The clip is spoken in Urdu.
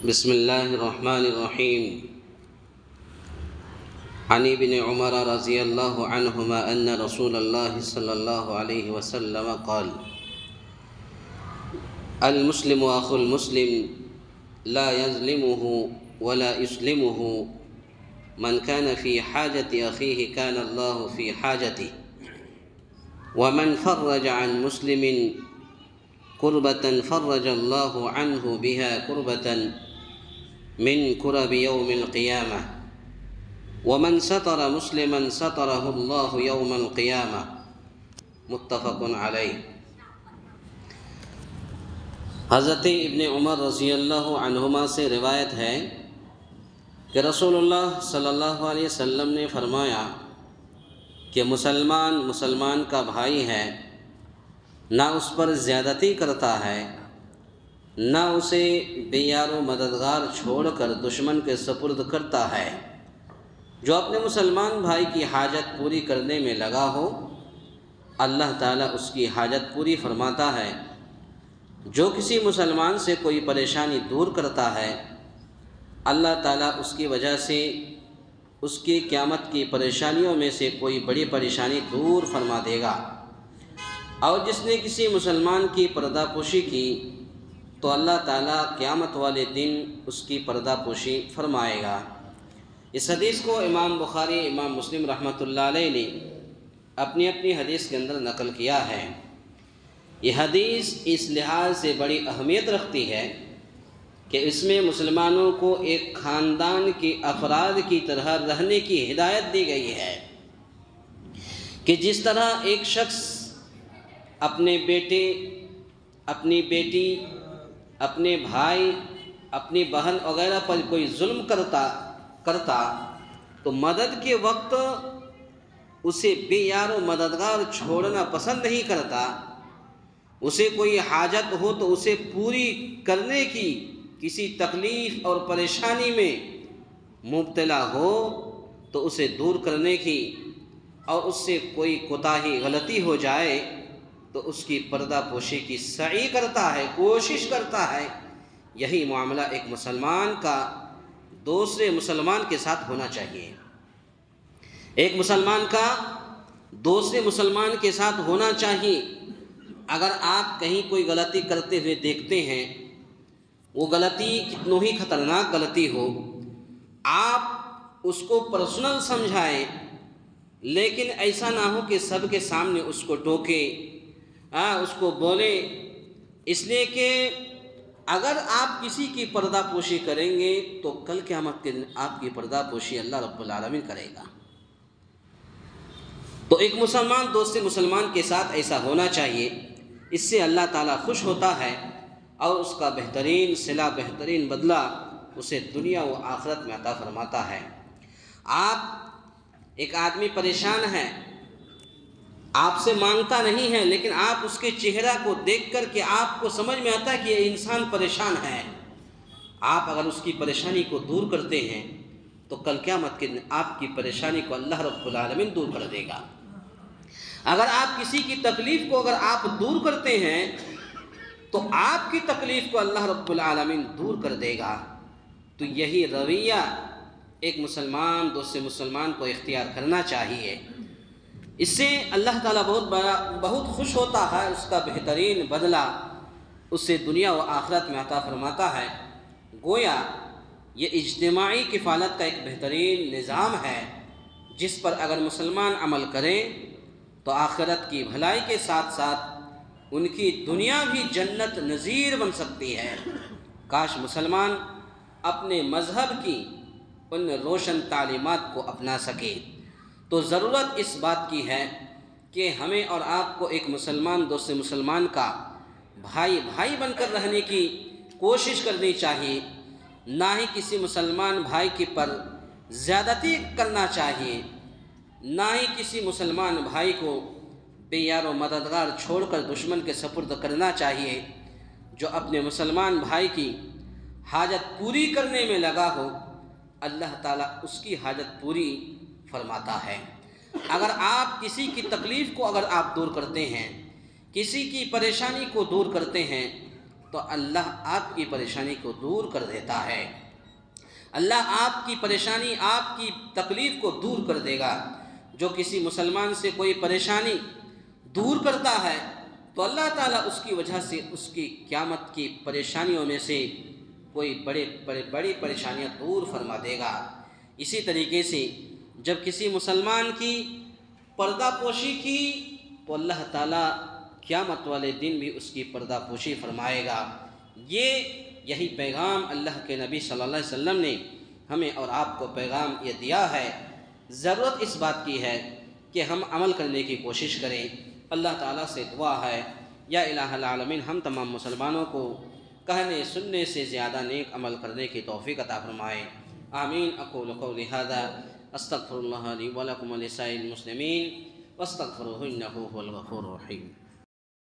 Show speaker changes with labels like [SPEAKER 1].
[SPEAKER 1] بسم الله الرحمن الرحيم. عن ابن عمر رضي الله عنهما أن رسول الله صلى الله عليه وسلم قال: المسلم أخو المسلم لا يظلمه ولا يسلمه، من كان في حاجة أخيه كان الله في حاجته، ومن فرج عن مسلم كربة فرج الله عنه بها كربة من كرب يوم القيامة، ومن ستر مسلما ستره الله يوم القيامة. متفق علیہ۔ حضرت ابن عمر رضی اللہ عنہما سے روایت ہے کہ رسول اللہ صلی اللہ علیہ وسلم نے فرمایا کہ مسلمان کا بھائی ہے، نہ اس پر زیادتی کرتا ہے، نہ اسے بے یار و مددگار چھوڑ کر دشمن کے سپرد کرتا ہے۔ جو اپنے مسلمان بھائی کی حاجت پوری کرنے میں لگا ہو، اللہ تعالیٰ اس کی حاجت پوری فرماتا ہے۔ جو کسی مسلمان سے کوئی پریشانی دور کرتا ہے، اللہ تعالیٰ اس کی وجہ سے اس کی قیامت کی پریشانیوں میں سے کوئی بڑی پریشانی دور فرما دے گا۔ اور جس نے کسی مسلمان کی پردہ پوشی کی تو اللہ تعالیٰ قیامت والے دن اس کی پردہ پوشی فرمائے گا۔ اس حدیث کو امام بخاری، امام مسلم رحمۃ اللہ علیہ نے اپنی حدیث کے اندر نقل کیا ہے۔ یہ حدیث اس لحاظ سے بڑی اہمیت رکھتی ہے کہ اس میں مسلمانوں کو ایک خاندان کے افراد کی طرح رہنے کی ہدایت دی گئی ہے کہ جس طرح ایک شخص اپنے بیٹے، اپنی بیٹی، اپنے بھائی، اپنی بہن وغیرہ پر کوئی ظلم کرتا تو مدد کے وقت اسے بے یار و مددگار چھوڑنا پسند نہیں کرتا۔ اسے کوئی حاجت ہو تو اسے پوری کرنے کی، کسی تکلیف اور پریشانی میں مبتلا ہو تو اسے دور کرنے کی، اور اس سے کوئی کوتاہی غلطی ہو جائے تو اس کی پردہ پوشی کی سعی کرتا ہے، کوشش کرتا ہے۔ یہی معاملہ ایک مسلمان کا دوسرے مسلمان کے ساتھ ہونا چاہیے۔ ایک مسلمان کا دوسرے مسلمان کے ساتھ ہونا چاہیے۔ اگر آپ کہیں کوئی غلطی کرتے ہوئے دیکھتے ہیں، وہ غلطی کتنی ہی خطرناک غلطی ہو، آپ اس کو پرسنل سمجھائیں، لیکن ایسا نہ ہو کہ سب کے سامنے اس کو ٹوکے، اس کو بولے۔ اس لیے کہ اگر آپ کسی کی پردہ پوشی کریں گے تو کل قیامت کے دن آپ کی پردہ پوشی اللہ رب العالمین کرے گا۔ تو ایک مسلمان دوسرے مسلمان کے ساتھ ایسا ہونا چاہیے، اس سے اللہ تعالیٰ خوش ہوتا ہے اور اس کا بہترین صلہ، بہترین بدلہ اسے دنیا و آخرت میں عطا فرماتا ہے۔ آپ ایک آدمی پریشان ہے، آپ سے مانگتا نہیں ہے، لیکن آپ اس کے چہرہ کو دیکھ کر کے آپ کو سمجھ میں آتا ہے کہ یہ انسان پریشان ہے۔ آپ اگر اس کی پریشانی کو دور کرتے ہیں تو کل قیامت کے دن آپ کی پریشانی کو اللہ رب العالمین دور کر دے گا۔ اگر آپ کسی کی تکلیف کو اگر آپ دور کرتے ہیں تو آپ کی تکلیف کو اللہ رب العالمین دور کر دے گا۔ تو یہی رویہ ایک مسلمان دوسرے مسلمان کو اختیار کرنا چاہیے۔ اس سے اللہ تعالیٰ بہت خوش ہوتا ہے، اس کا بہترین بدلہ اسے دنیا و آخرت میں عطا فرماتا ہے۔ گویا یہ اجتماعی کفالت کا ایک بہترین نظام ہے، جس پر اگر مسلمان عمل کریں تو آخرت کی بھلائی کے ساتھ ساتھ ان کی دنیا بھی جنت نظیر بن سکتی ہے۔ کاش مسلمان اپنے مذہب کی ان روشن تعلیمات کو اپنا سکے۔ تو ضرورت اس بات کی ہے کہ ہمیں اور آپ کو ایک مسلمان دوسرے مسلمان کا بھائی بن کر رہنے کی کوشش کرنی چاہیے، نہ ہی کسی مسلمان بھائی کے پر زیادتی کرنا چاہیے، نہ ہی کسی مسلمان بھائی کو بے یار و مددگار چھوڑ کر دشمن کے سپرد کرنا چاہیے۔ جو اپنے مسلمان بھائی کی حاجت پوری کرنے میں لگا ہو، اللہ تعالیٰ اس کی حاجت پوری فرماتا ہے۔ اگر آپ کسی کی تکلیف کو اگر آپ دور کرتے ہیں، کسی کی پریشانی کو دور کرتے ہیں، تو اللہ آپ کی پریشانی کو دور کر دیتا ہے، اللہ آپ کی پریشانی، آپ کی تکلیف کو دور کر دے گا۔ جو کسی مسلمان سے کوئی پریشانی دور کرتا ہے تو اللہ تعالیٰ اس کی وجہ سے اس کی قیامت کی پریشانیوں میں سے کوئی بڑی پریشانیاں دور فرما دے گا۔ اسی طریقے سے جب کسی مسلمان کی پردہ پوشی کی تو اللہ تعالیٰ قیامت والے دن بھی اس کی پردہ پوشی فرمائے گا۔ یہی پیغام اللہ کے نبی صلی اللہ علیہ وسلم نے ہمیں اور آپ کو پیغام یہ دیا ہے۔ ضرورت اس بات کی ہے کہ ہم عمل کرنے کی کوشش کریں۔ اللہ تعالیٰ سے دعا ہے یا الہ العالمین ہم تمام مسلمانوں کو کہنے سننے سے زیادہ نیک عمل کرنے کی توفیق عطا فرمائے۔ آمین۔ اقول قولی ھذا استغفر اللہ لی ولکم ولسائر المسلمین واستغفروہ انہ ھو الغفور الرحیم۔